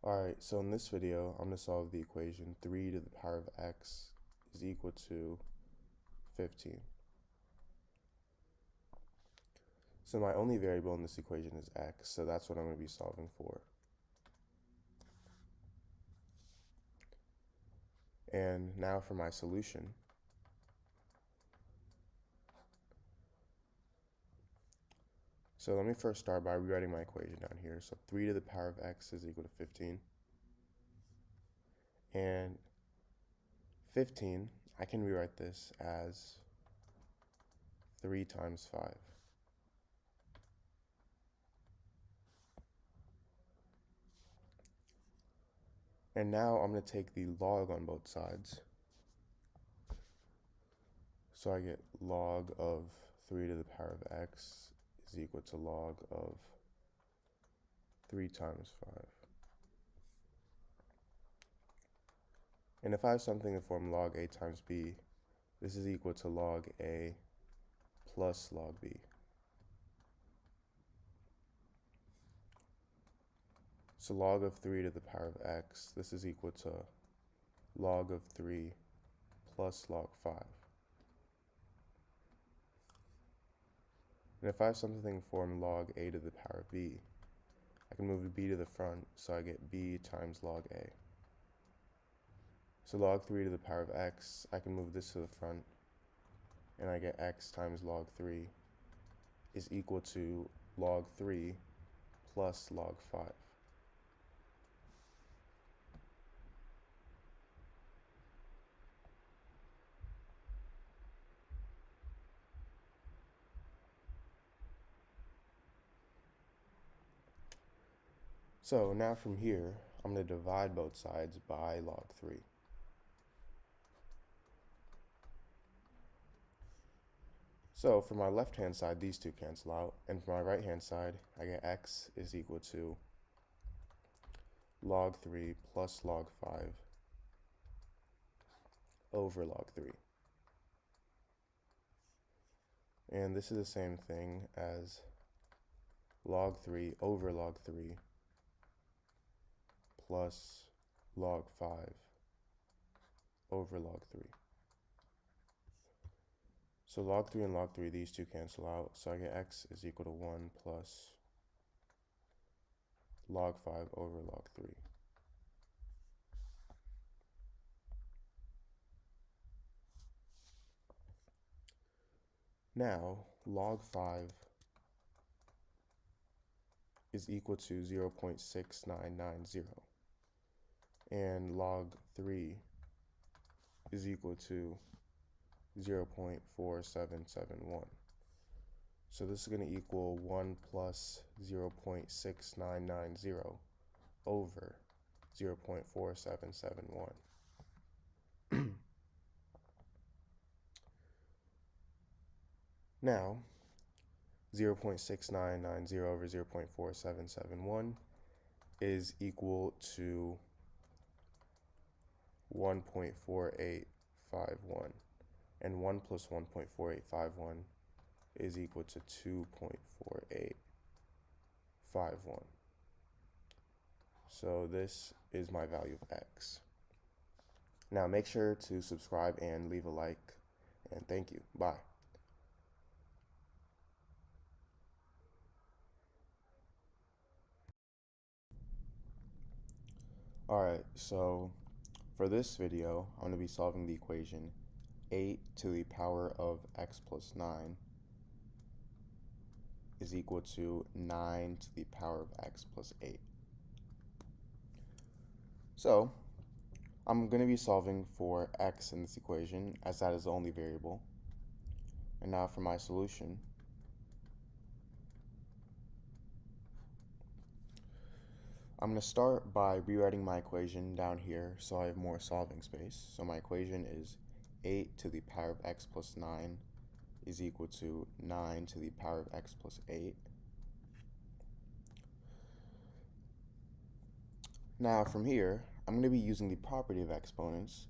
Alright, so in this video, I'm going to solve the equation 3 to the power of x is equal to 15. So my only variable in this equation is x, so that's what I'm going to be solving for. And now for my solution. So let me first start by rewriting my equation down here. So 3 to the power of x is equal to 15. And 15, I can rewrite this as 3 times 5. And now I'm going to take the log on both sides. So I get log of 3 to the power of x is equal to log of 3 times 5. And if I have something in the form log a times b, this is equal to log a plus log b. So log of 3 to the power of x, this is equal to log of 3 plus log 5. And if I have something in the form log a to the power of b, I can move the b to the front, so I get b times log a. So log 3 to the power of x, I can move this to the front, and I get x times log 3 is equal to log 3 plus log 5. So now from here, I'm going to divide both sides by log 3. So for my left-hand side, these two cancel out, and for my right-hand side, I get x is equal to log 3 plus log 5 over log 3. And this is the same thing as log 3 over log 3 plus log 5 over log 3. So log 3 and log 3, these two cancel out, so I get x is equal to 1 plus log 5 over log 3. Now, log 5 is equal to 0.6990, and log 3 is equal to 0.4771. So this is going to equal 1 plus 0.6990 over 0.4771. Now, 0.6990 over 0.4771 is equal to 1.4851. And 1 plus 1.4851 is equal to 2.4851. So this is my value of x. Now make sure to subscribe and leave a like, and thank you. Bye. Alright, so for this video, I'm going to be solving the equation 8 to the power of x plus 9 is equal to 9 to the power of x plus 8. So, I'm going to be solving for x in this equation, as that is the only variable. And now for my solution. I'm going to start by rewriting my equation down here so I have more solving space. So my equation is 8 to the power of x plus 9 is equal to 9 to the power of x plus 8. Now from here, I'm going to be using the property of exponents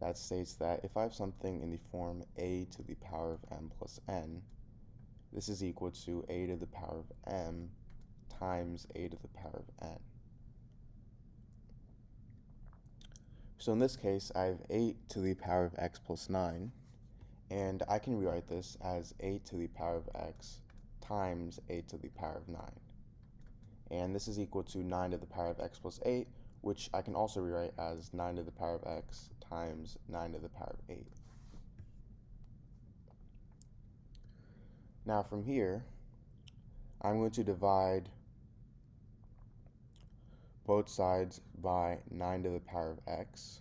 that states that if I have something in the form a to the power of m plus n, this is equal to a to the power of m times a to the power of n. So in this case, I have 8 to the power of x plus 9, and I can rewrite this as 8 to the power of x times 8 to the power of 9. And this is equal to 9 to the power of x plus 8, which I can also rewrite as 9 to the power of x times 9 to the power of 8. Now from here, I'm going to divide both sides by 9 to the power of x.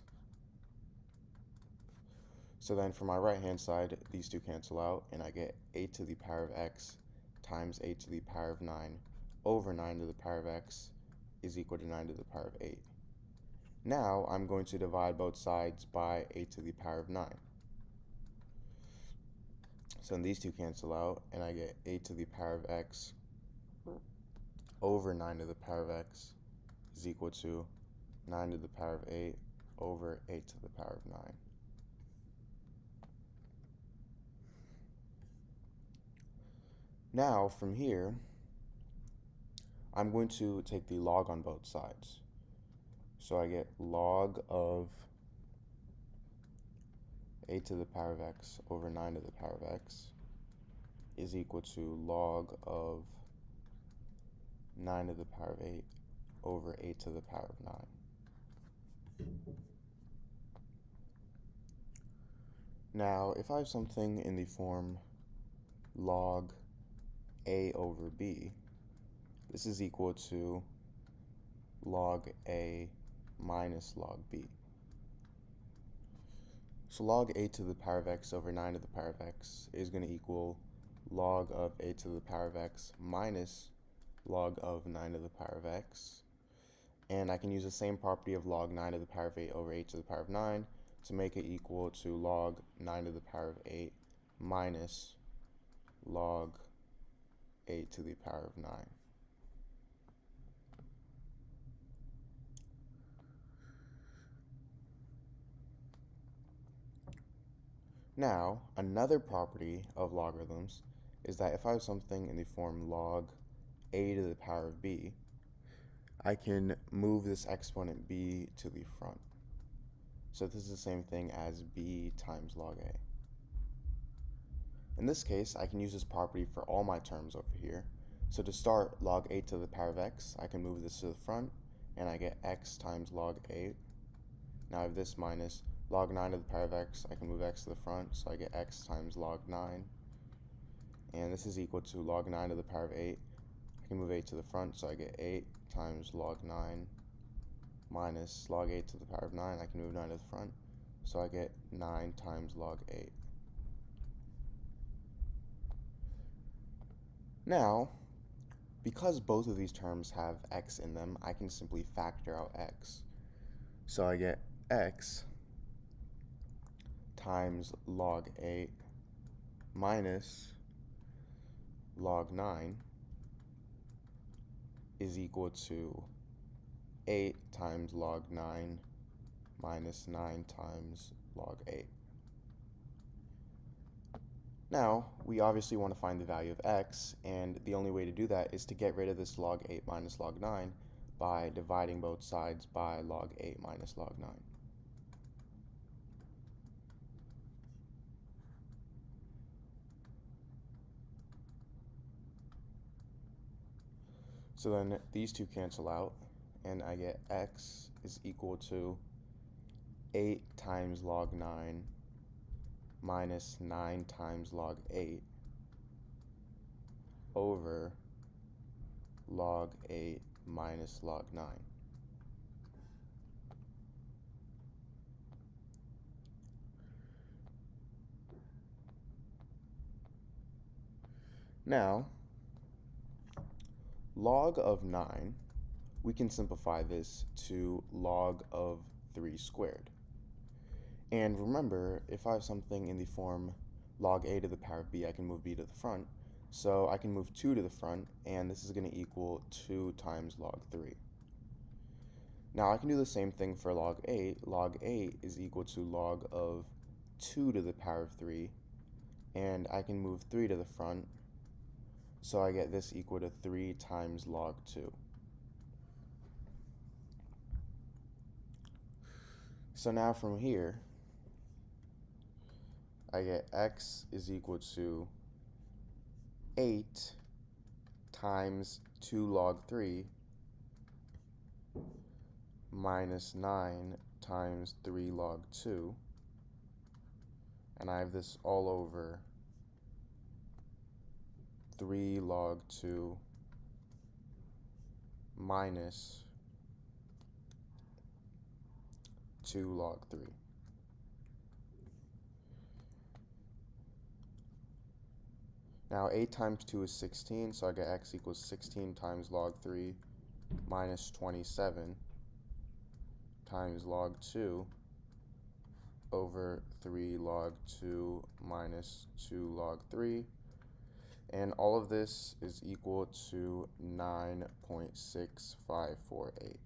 So then for my right hand side, these two cancel out, and I get 8 to the power of x times 8 to the power of 9 over 9 to the power of x is equal to 9 to the power of 8. Now I'm going to divide both sides by 8 to the power of 9. So then these two cancel out, and I get 8 to the power of x over 9 to the power of x is equal to 9 to the power of 8 over 8 to the power of 9. Now, from here, I'm going to take the log on both sides. So I get log of 8 to the power of x over 9 to the power of x is equal to log of 9 to the power of 8 over 8 to the power of 9. Now, if I have something in the form log a over b, this is equal to log a minus log b. So log 8 to the power of x over 9 to the power of x is going to equal log of 8 to the power of x minus log of 9 to the power of x. And I can use the same property of log 9 to the power of 8 over 8 to the power of 9 to make it equal to log 9 to the power of 8 minus log 8 to the power of 9. Now, another property of logarithms is that if I have something in the form log a to the power of b, I can move this exponent b to the front. So this is the same thing as b times log a. In this case, I can use this property for all my terms over here. So to start, log 8 to the power of x, I can move this to the front, and I get x times log 8. Now I have this minus log 9 to the power of x, I can move x to the front, so I get x times log 9. And this is equal to log 9 to the power of 8. I can move 8 to the front, so I get 8 times log 9 minus log 8 to the power of 9. I can move 9 to the front, so I get 9 times log 8. Now, because both of these terms have x in them, I can simply factor out x. So I get x times log 8 minus log 9 is equal to 8 times log 9 minus 9 times log 8. Now, we obviously want to find the value of x, and the only way to do that is to get rid of this log 8 minus log 9 by dividing both sides by log 8 minus log 9. So then these two cancel out, and I get x is equal to 8 times log 9 minus 9 times log 8 over log 8 minus log 9. Now, log of 9, we can simplify this to log of 3 squared. And remember, if I have something in the form log a to the power of b, I can move b to the front. So I can move 2 to the front, and this is going to equal 2 times log 3. Now I can do the same thing for log 8. Log 8 is equal to log of 2 to the power of 3, and I can move 3 to the front, so I get this equal to 3 times log 2. So now from here, I get x is equal to 8 times 2 log 3 minus 9 times 3 log 2, and I have this all over 3 log 2 minus 2 log 3. Now 8 times 2 is 16, so I get x equals 16 times log 3 minus 27 times log 2 over 3 log 2 minus 2 log 3. And all of this is equal to 9.6548.